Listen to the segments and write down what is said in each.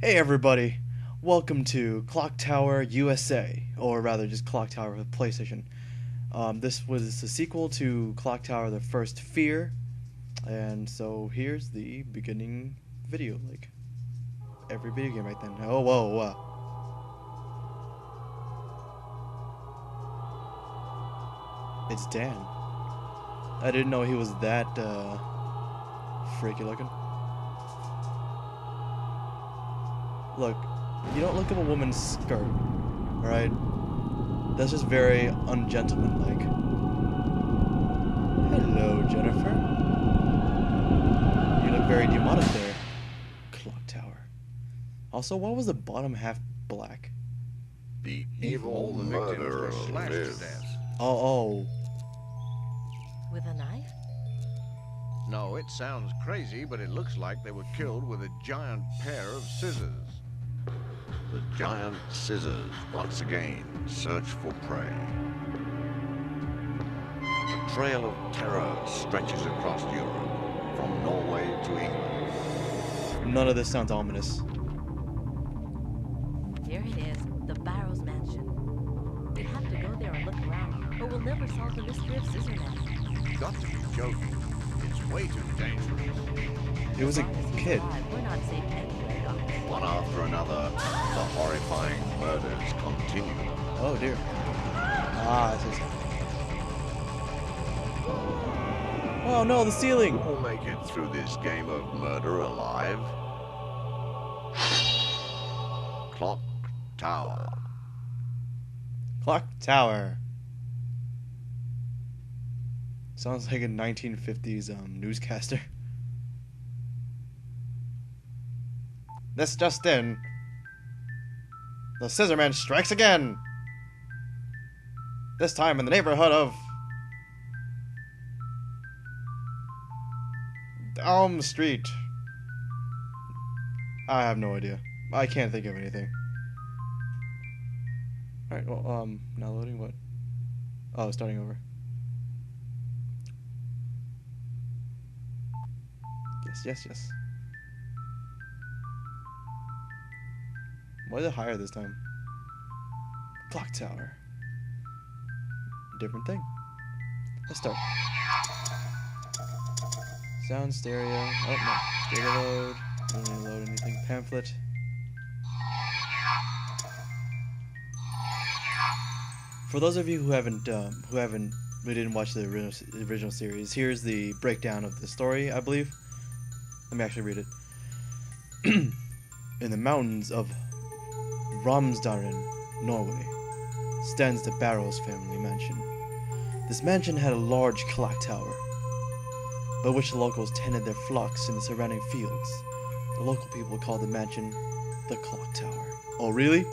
Hey everybody, welcome to Clock Tower USA, or rather just Clock Tower for PlayStation. This was a sequel to Clock Tower The First Fear, and so here's the beginning video, like every video game right then. Oh, whoa. It's Dan. I didn't know he was that, freaky looking. Look, you don't look up a woman's skirt, alright? That's just very ungentlemanlike. Hello, Jennifer. You look very demonic there, Clock Tower. Also, why was the bottom half black? The evil murderer lives. Oh. With a knife? No, it sounds crazy, but it looks like they were killed with a giant pair of scissors. The giant scissors once again search for prey. A trail of terror stretches across Europe, from Norway to England. None of this sounds ominous. Here it is, the Barrows Mansion. We have to go there and look around, or we'll never solve the mystery of Scissorman. You've got to be joking. It's way too dangerous. It was a kid. We're not safe anywhere, Doctor. One after another, the horrifying murders continue. Oh dear. Ah, this is... Oh no, the ceiling! Who will make it through this game of murder alive? Clock Tower. Clock Tower. Sounds like a 1950s newscaster. This just in. The Scissorman strikes again! This time in the neighborhood of... Elm Street. I have no idea. I can't think of anything. Alright, well, now loading what? Oh, starting over. Yes. Why is it higher this time? Clock Tower. Different thing. Let's start. Sound stereo. Oh no. Data load. Don't need to load anything. Pamphlet. For those of you who we didn't watch the original series, here's the breakdown of the story, I believe. Let me actually read it. In the mountains of Romsdalen, Norway, stands the Barrows family mansion. This mansion had a large clock tower, by which the locals tended their flocks in the surrounding fields. The local people called the mansion the Clock Tower. Oh, really?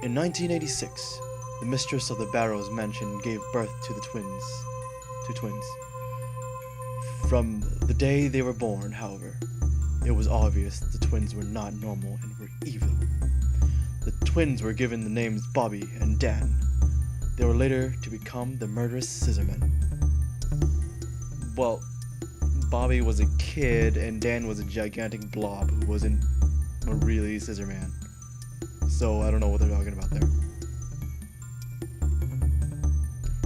In 1986, the mistress of the Barrows mansion gave birth to twins. From the day they were born, however, it was obvious the twins were not normal and were evil. The twins were given the names Bobby and Dan. They were later to become the murderous Scissormen. Well, Bobby was a kid and Dan was a gigantic blob who wasn't a really Scissorman. So I don't know what they're talking about there.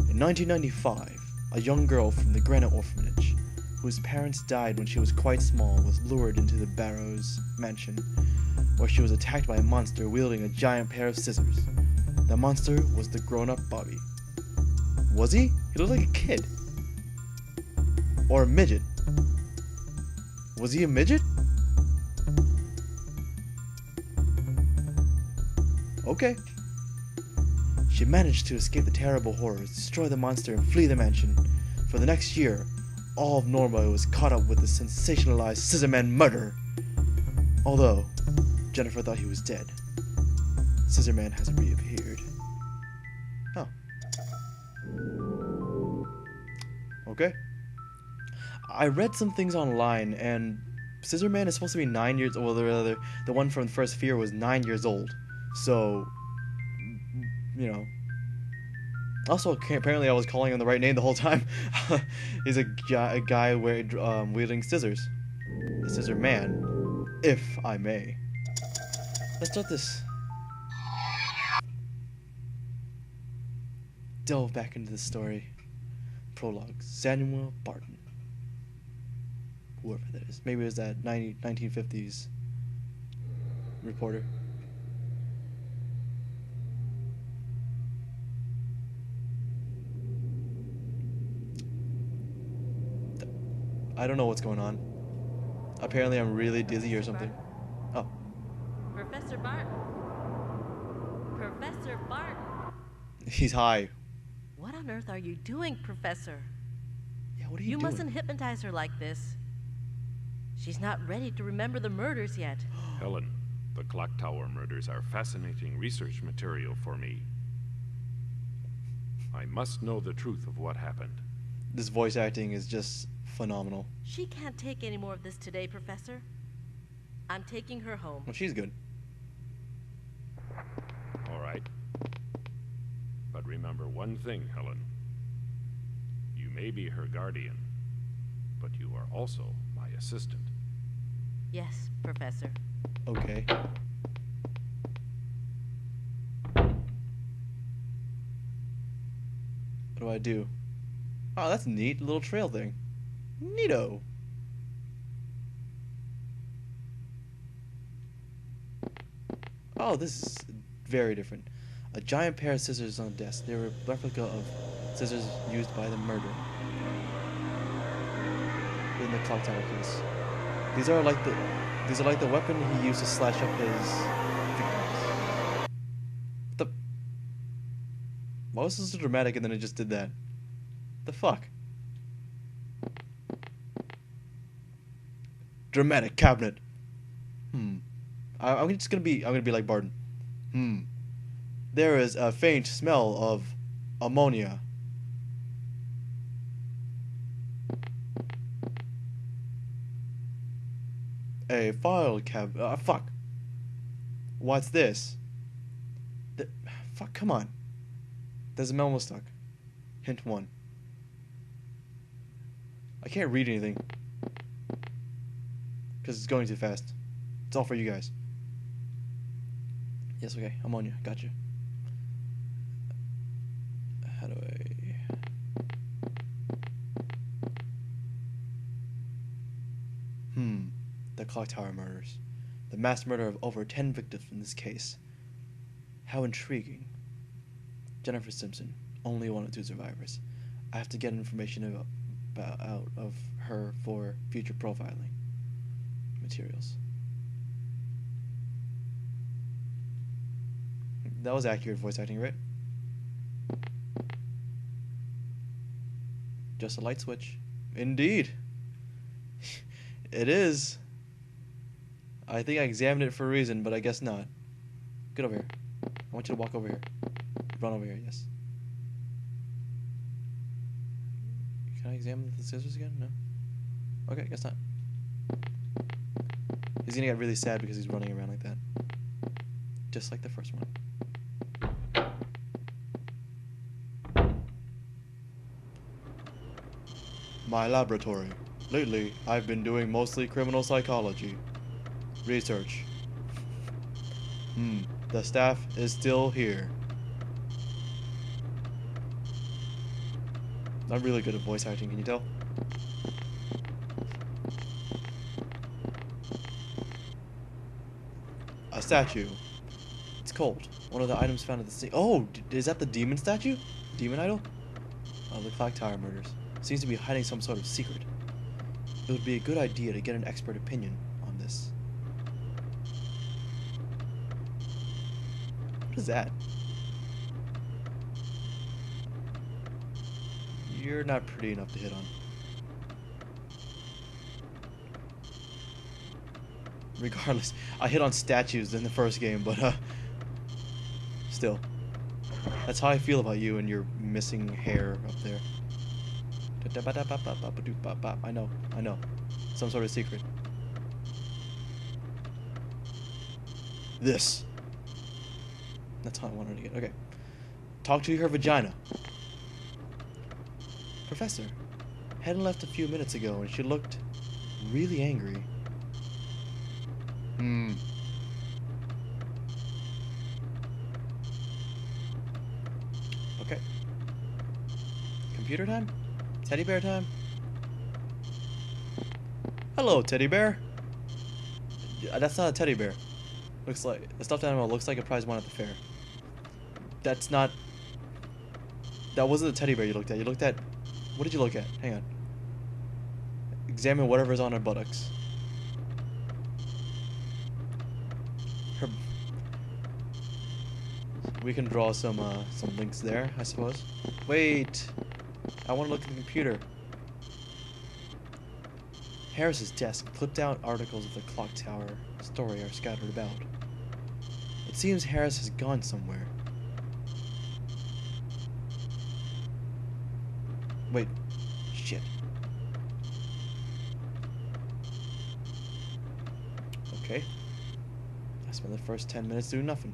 In 1995, a young girl from the Granite Orphanage, whose parents died when she was quite small, was lured into the Barrows mansion, where she was attacked by a monster wielding a giant pair of scissors. The monster was the grown-up Bobby. Was he? He looked like a kid. Or a midget. Was he a midget? Okay. She managed to escape the terrible horrors, destroy the monster, and flee the mansion. For the next year, all of Norway was caught up with the sensationalized Scissorman murder. Although Jennifer thought he was dead, Scissorman has reappeared. Oh. Okay. I read some things online, and Scissorman is supposed to be 9 years old. Or the one from the First Fear was 9 years old. So, you know. Also, apparently I was calling him the right name the whole time. He's a guy wielding scissors. The Scissor Man. if I may. Let's start this. Delve back into the story. Prologue. Samuel Barton. Whoever that is. Maybe it was that 1950s reporter. I don't know what's going on. Apparently I'm really dizzy or something. Oh. Professor Barton. Professor Barton. He's high. What on earth are you doing, Professor? Yeah, what are you You doing? mustn't hypnotize her like this. She's not ready to remember the murders yet. Helen, the clock tower murders are fascinating research material for me. I must know the truth of what happened. This voice acting is just phenomenal. She can't take any more of this today, Professor. I'm taking her home. Well, she's good. All right. But remember one thing, Helen. You may be her guardian, but you are also my assistant. Yes, Professor. Okay. What do I do? Oh, that's neat. Little trail thing. Neato. Oh, this is very different. A giant pair of scissors on the desk. They were a replica of scissors used by the murderer in the clock tower case. These are like the weapon he used to slash up his victims. Why was this so dramatic and then it just did that? The fuck? Dramatic cabinet. I'm gonna be like Barton. There is a faint smell of ammonia. A file cabinet. Fuck. What's this? Fuck, come on. There's a memo stuck. Hint 1. I can't read anything. Because it's going too fast. It's all for you guys. Yes, okay. Ammonia. Gotcha. How do I... The clock tower murders. The mass murder of over 10 victims in this case. How intriguing. Jennifer Simpson, only one of 2 survivors. I have to get information out of her for future profiling materials. That was accurate voice acting, right? Just a light switch. Indeed. It is. I think I examined it for a reason, but I guess not. Get over here. I want you to walk over here. Run over here, yes. Can I examine the scissors again? No. Okay, guess not. He's gonna get really sad because he's running around like that. Just like the first one. My laboratory. Lately, I've been doing mostly criminal psychology. Research. The staff is still here. I'm really good at voice acting, can you tell? A statue. It's cold. One of the items found at the scene. Oh, is that the demon statue? Demon idol? Oh, the clock tower murders. Seems to be hiding some sort of secret. It would be a good idea to get an expert opinion on this. What is that? You're not pretty enough to hit on. Regardless, I hit on statues in the first game, but still. That's how I feel about you and your missing hair up there. I know. Some sort of secret. This. That's how I wanted to get. Okay. Talk to her vagina. Professor, Helen left a few minutes ago and she looked really angry. Hmm. Okay. Computer time? Teddy bear time? Hello, teddy bear. That's not a teddy bear. Looks like a stuffed animal. Looks like a prize won at the fair. That's not. That wasn't a teddy bear you looked at. You looked at. What did you look at? Hang on. Examine whatever's on her buttocks. Her. We can draw some links there, I suppose. Wait. I want to look at the computer. Harris's desk, clipped out articles of the clock tower story are scattered about. It seems Harris has gone somewhere. Wait. Shit. Okay. I spent the first 10 minutes doing nothing.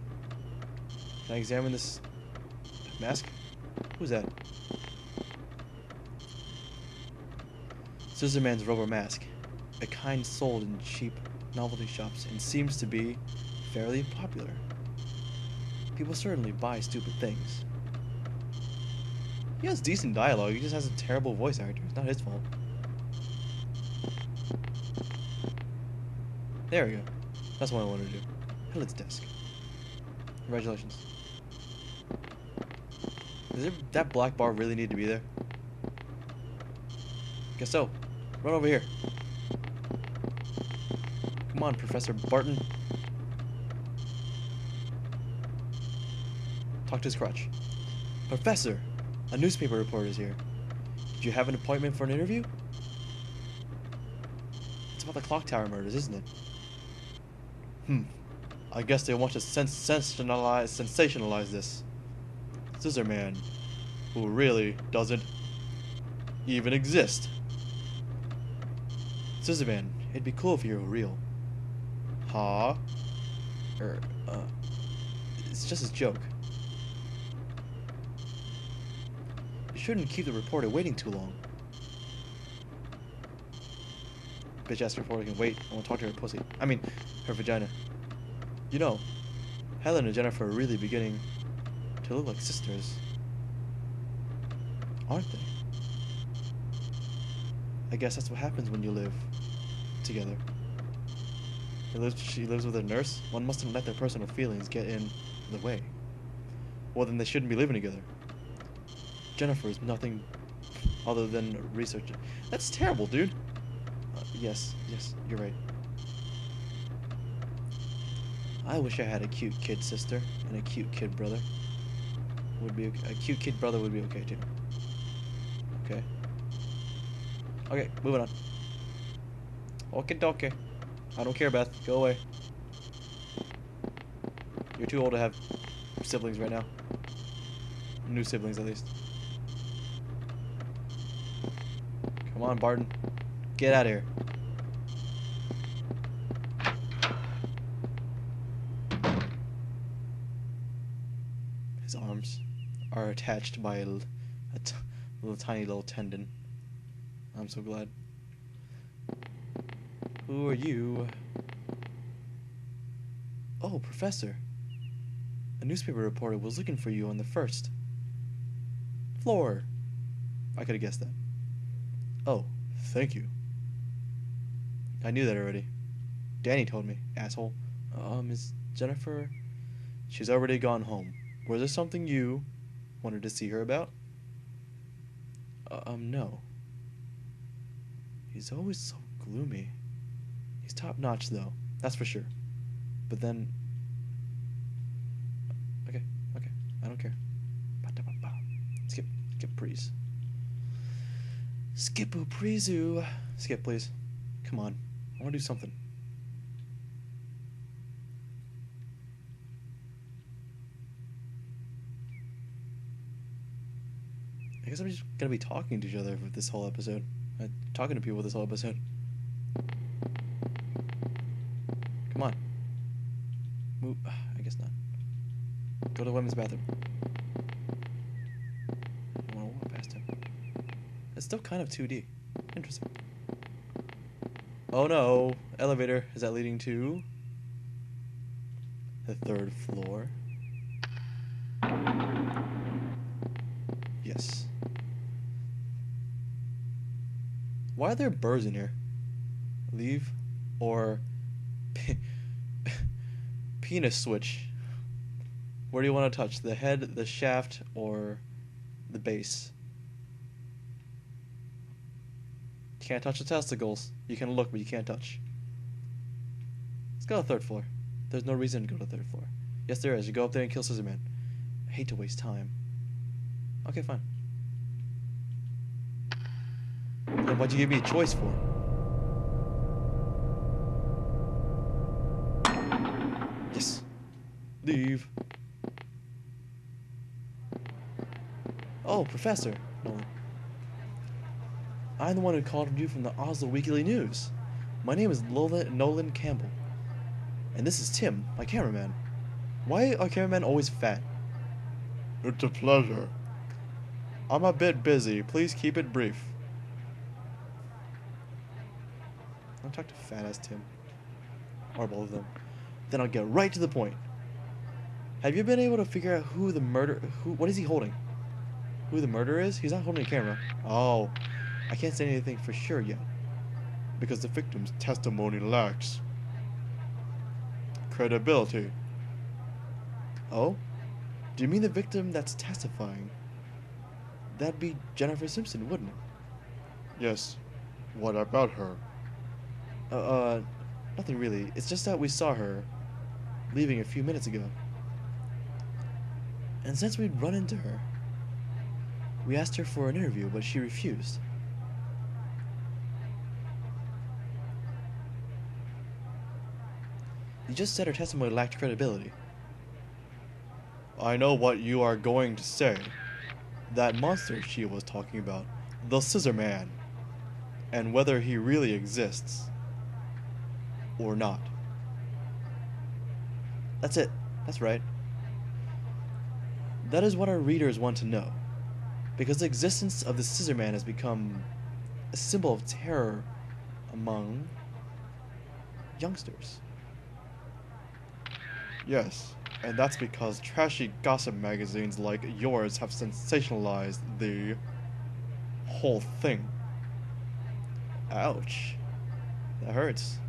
Can I examine this mask? Who's that? Scissorman's rubber mask. A kind sold in cheap novelty shops and seems to be fairly popular. People certainly buy stupid things. He has decent dialogue, he just has a terrible voice actor. It's not his fault. There we go. That's what I wanted to do. Helen's desk. Congratulations. Does that black bar really need to be there? Guess so. Run over here. Come on, Professor Barton. Talk to his crutch. Professor! A newspaper reporter is here. Did you have an appointment for an interview? It's about the clock tower murders, isn't it? I guess they want to sensationalize this. Scissorman, who really doesn't even exist. Scissorman, it'd be cool if you were real. Huh? It's just a joke. You shouldn't keep the reporter waiting too long. Bitch ass reporter can wait. I want to talk to her pussy. I mean, her vagina. You know, Helen and Jennifer are really beginning to look like sisters. Aren't they? I guess that's what happens when you live together. She lives with a nurse. One mustn't let their personal feelings get in the way. Well, then they shouldn't be living together. Jennifer is nothing other than a researcher. That's terrible, dude. Yes, you're right. I wish I had a cute kid sister and a cute kid brother. Would be okay. A cute kid brother would be okay too. Okay. Okay, moving on. Okay. I don't care, Beth. Go away. You're too old to have siblings right now. New siblings, at least. Come on, Barton. Get out of here. His arms are attached by a tiny little tendon. I'm so glad. Who are you? Oh, Professor. A newspaper reporter was looking for you on the first floor. I could have guessed that. Oh, thank you. I knew that already. Danny told me, asshole. Is Jennifer? She's already gone home. Was there something you wanted to see her about? No. He's always so gloomy. He's top notch, though. That's for sure. But then... Okay. I don't care. Skip please. Skip-oo preezoo. Skip, please. Come on. I want to do something. I guess I'm just gonna be talking to each other for this whole episode. Talking to people this whole episode. Come on. Move. I guess not. Go to the women's bathroom. I want to walk past him. It's still kind of 2D. Interesting. Oh no. Elevator. Is that leading to The third floor. Yes. Why are there birds in here? Leave or penis switch. Where do you want to touch? The head, the shaft, or the base? You can't touch the testicles. You can look, but you can't touch. Let's go to the third floor. There's no reason to go to the third floor. Yes, there is. You go up there and kill Scissorman. I hate to waste time. Okay, fine. Then what'd you give me a choice for? Yes. Leave. Oh, Professor Nolan. I'm the one who called you from the Oslo Weekly News. My name is Nolan Campbell. And this is Tim, my cameraman. Why are cameramen always fat? It's a pleasure. I'm a bit busy. Please keep it brief. I'll talk to fat-ass Tim. Or both of them. Then I'll get right to the point. Have you been able to figure out what is he holding? Who the murderer is? He's not holding a camera. Oh, I can't say anything for sure yet. Because the victim's testimony lacks credibility. Oh? Do you mean the victim that's testifying? That'd be Jennifer Simpson, wouldn't it? Yes. What about her? Nothing really. It's just that we saw her leaving a few minutes ago. And since we'd run into her, we asked her for an interview, but she refused. You just said her testimony lacked credibility. I know what you are going to say. That monster she was talking about, The Scissor Man. And whether he really exists. or not. That's it. That's right. That is what our readers want to know. Because the existence of the Scissor Man has become a symbol of terror among youngsters. Yes, and that's because trashy gossip magazines like yours have sensationalized the whole thing. Ouch. That hurts.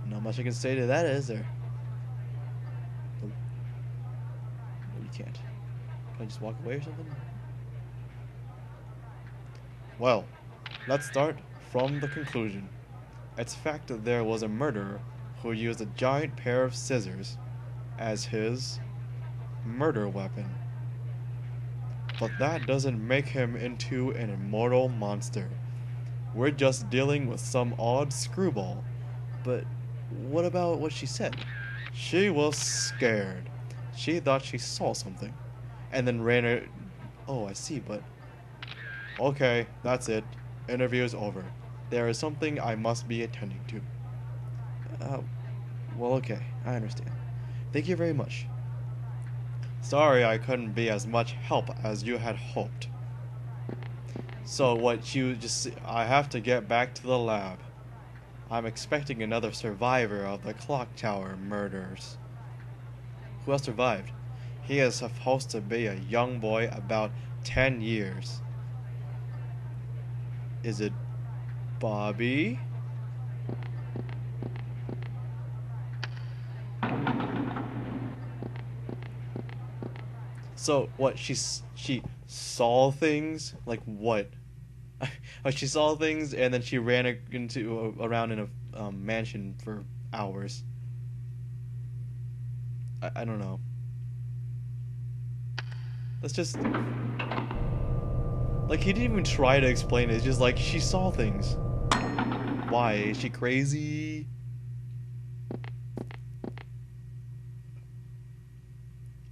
Not much I can say to that, is there? Nope. No, you can't. Can I just walk away or something? Well, let's start from the conclusion. It's fact that there was a murderer who used a giant pair of scissors as his murder weapon. But that doesn't make him into an immortal monster. We're just dealing with some odd screwball. But what about what she said? She was scared. She thought she saw something. And then ran her. Oh, I see, but... Okay, that's it. Interview's over. There is something I must be attending to. Well, okay. I understand. Thank you very much. Sorry I couldn't be as much help as you had hoped. So what you just... I have to get back to the lab. I'm expecting another survivor of the clock tower murders. Who else survived? He is supposed to be a young boy about 10 years. Is it Bobby? So what? She saw things? Like what? She saw things and then she ran around in a mansion for hours. I don't know. Let's just... Like, he didn't even try to explain it. It's just like, she saw things. Why? Is she crazy?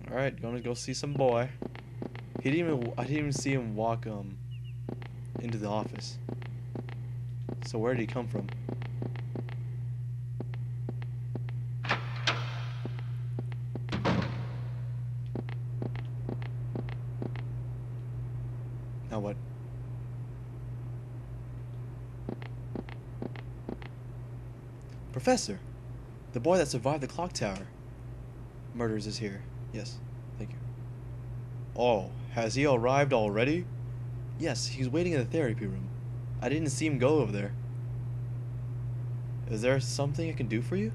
Alright, gonna go see some boy. I didn't even see him walk, into the office. So where did he come from? Now what? Professor! The boy that survived the clock tower. Murders is here. Yes, thank you. Oh, has he arrived already? Yes, he's waiting in the therapy room. I didn't see him go over there. Is there something I can do for you?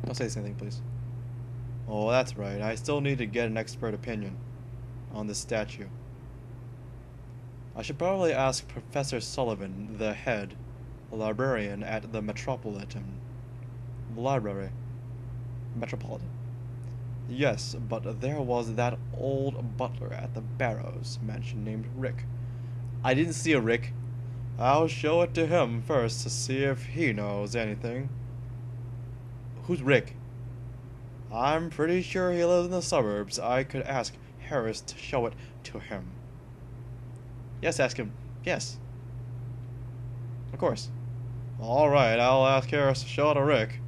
Don't say anything, please. Oh, that's right. I still need to get an expert opinion on this statue. I should probably ask Professor Sullivan, the head librarian at the Metropolitan Library. Metropolitan. Yes, but there was that old butler at the Barrows mansion named Rick. I didn't see a Rick. I'll show it to him first to see if he knows anything. Who's Rick? I'm pretty sure he lives in the suburbs. I could ask Harris to show it to him. Yes, ask him. Yes. Of course. Alright, I'll ask Harris to show it to Rick.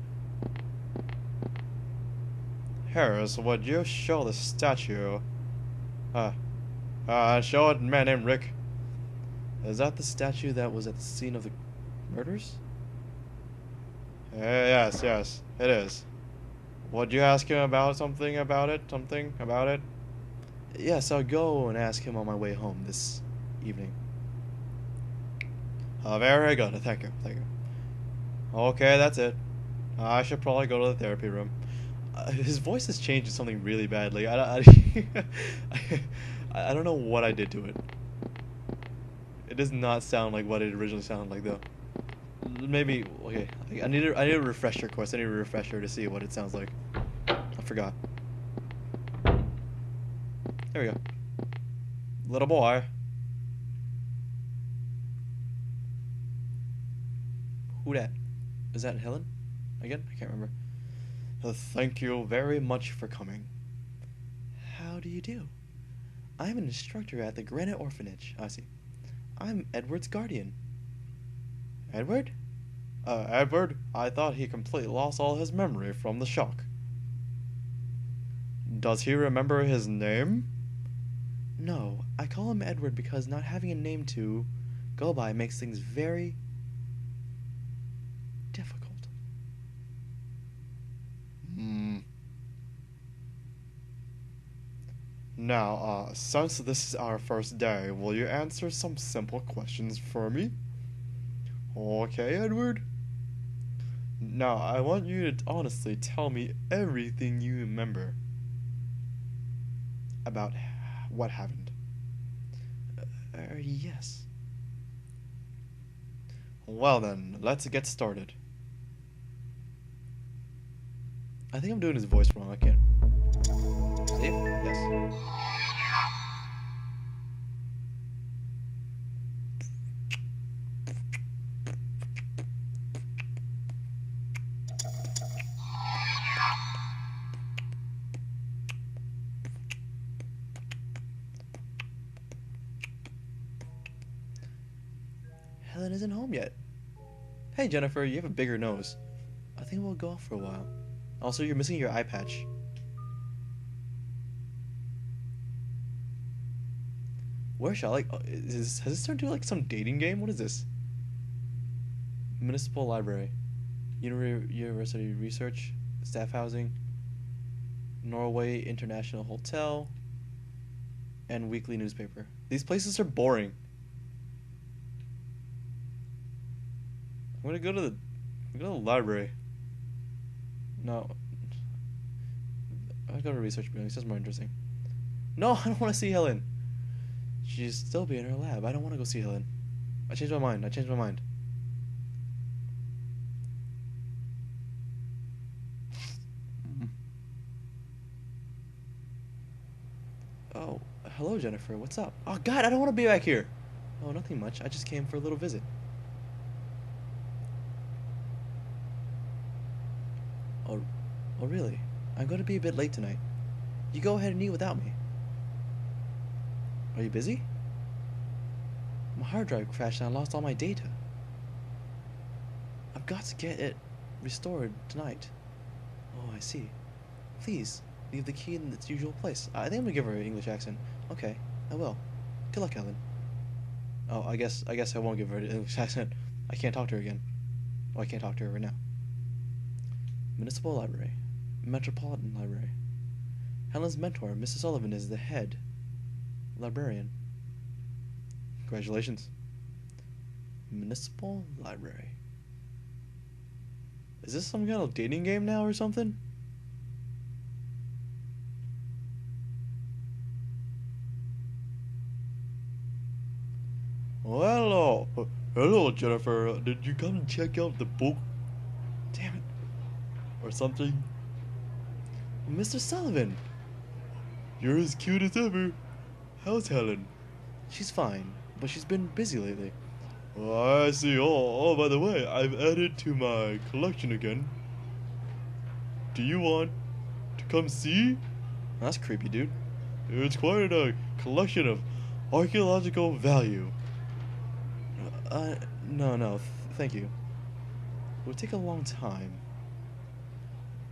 Harris, would you show the statue? Show it to a man named Rick. Is that the statue that was at the scene of the murders? Yes, it is. Would you ask him about something about it? Yes, I'll go and ask him on my way home this evening. Very good, thank you. Okay, that's it. I should probably go to the therapy room. His voice has changed to something really badly. I don't know what I did to it. It does not sound like what it originally sounded like, though. Maybe, okay, I need a refresher course. I need a refresher to see what it sounds like. I forgot. There we go. Little boy. Who dat? Is that Helen? Again? I can't remember. Thank you very much for coming. How do you do? I'm an instructor at the Granite Orphanage. I see. I'm Edward's guardian. Edward? Edward? I thought he completely lost all his memory from the shock. Does he remember his name? No, I call him Edward because not having a name to go by makes things very difficult. Now, since this is our first day, will you answer some simple questions for me? Okay, Edward? Now, I want you to honestly tell me everything you remember about what happened. Yes. Well then, let's get started. I think I'm doing his voice wrong. I can't. Save? Yes. Helen isn't home yet. Hey Jennifer, you have a bigger nose. I think we'll go off for a while. Also, you're missing your eye patch. Where shall I? Oh, has this turned into like some dating game? What is this? Municipal Library, University Research, Staff Housing, Norway International Hotel, and Weekly Newspaper. These places are boring. I'm gonna go to the library. No. I'll go to research building. This is more interesting. No, I don't want to see Helen. She's still be in her lab. I don't want to go see Helen. I changed my mind. Oh, hello, Jennifer. What's up? Oh, God, I don't want to be back here. Oh, nothing much. I just came for a little visit. Oh, really? I'm going to be a bit late tonight. You go ahead and eat without me. Are you busy? My hard drive crashed and I lost all my data. I've got to get it restored tonight. Oh, I see. Please, leave the key in its usual place. I think I'm going to give her an English accent. Okay, I will. Good luck, Helen. Oh, I guess I won't give her an English accent. I can't talk to her again. Oh, I can't talk to her right now. Municipal Library. Metropolitan Library. Helen's mentor, Mrs. Sullivan, is the head librarian. Congratulations. Municipal Library. Is this some kind of dating game now or something? Well, hello, Jennifer. Did you come and check out the book? Damn it. Or something? Mr. Sullivan. You're as cute as ever. How's Helen? She's fine, but she's been busy lately. Oh, I see. Oh, by the way, I've added to my collection again. Do you want to come see? That's creepy, dude. It's quite a collection of archaeological value. No, thank you. It would take a long time.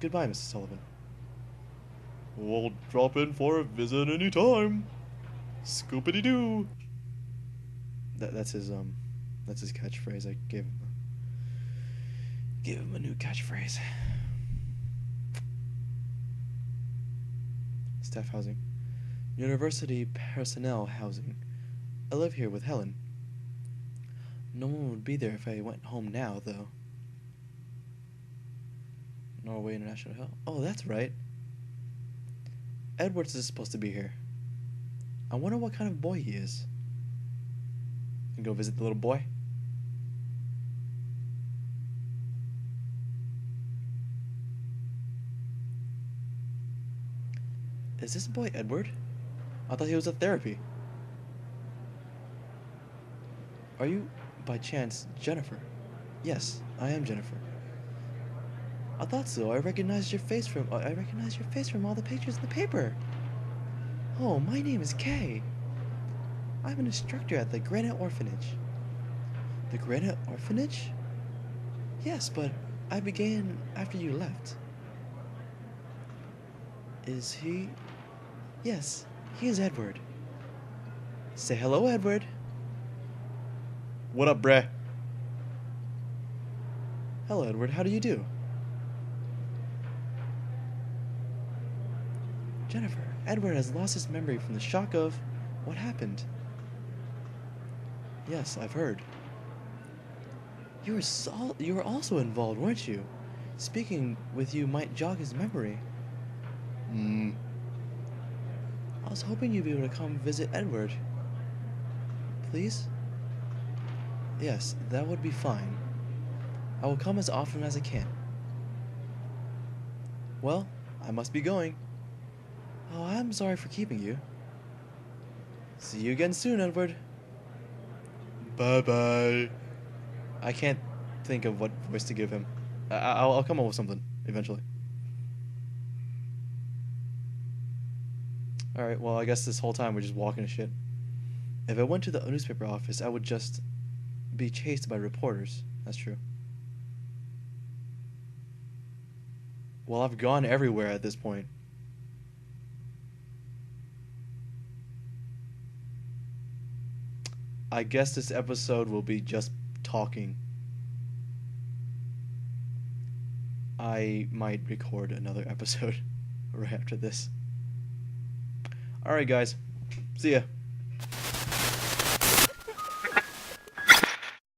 Goodbye, Mrs. Sullivan. We'll drop in for a visit any time. Scoopity-doo. That's his catchphrase. I gave him a new catchphrase. Staff housing. University personnel housing. I live here with Helen. No one would be there if I went home now, though. Norway International Health. Oh, that's right. Edwards is supposed to be here. I wonder what kind of boy he is. And go visit the little boy. Is this boy Edward? I thought he was at therapy. Are you, by chance, Jennifer? Yes, I am Jennifer. I thought so. I recognized your face from all the pictures in the paper. Oh, my name is Kay. I'm an instructor at the Granite Orphanage. The Granite Orphanage? Yes, but I began after you left. Is he? Yes, he is Edward. Say hello, Edward. What up, bruh? Hello, Edward. How do you do? Jennifer, Edward has lost his memory from the shock of what happened. Yes, I've heard. You were also involved, weren't you? Speaking with you might jog his memory. I was hoping you'd be able to come visit Edward. Please? Yes, that would be fine. I will come as often as I can. Well, I must be going. Oh, I'm sorry for keeping you. See you again soon, Edward. Bye-bye. I can't think of what voice to give him. I'll come up with something, eventually. Alright, well, I guess this whole time we're just walking to shit. If I went to the newspaper office, I would just be chased by reporters. That's true. Well, I've gone everywhere at this point. I guess this episode will be just talking. I might record another episode right after this. Alright, guys. See ya.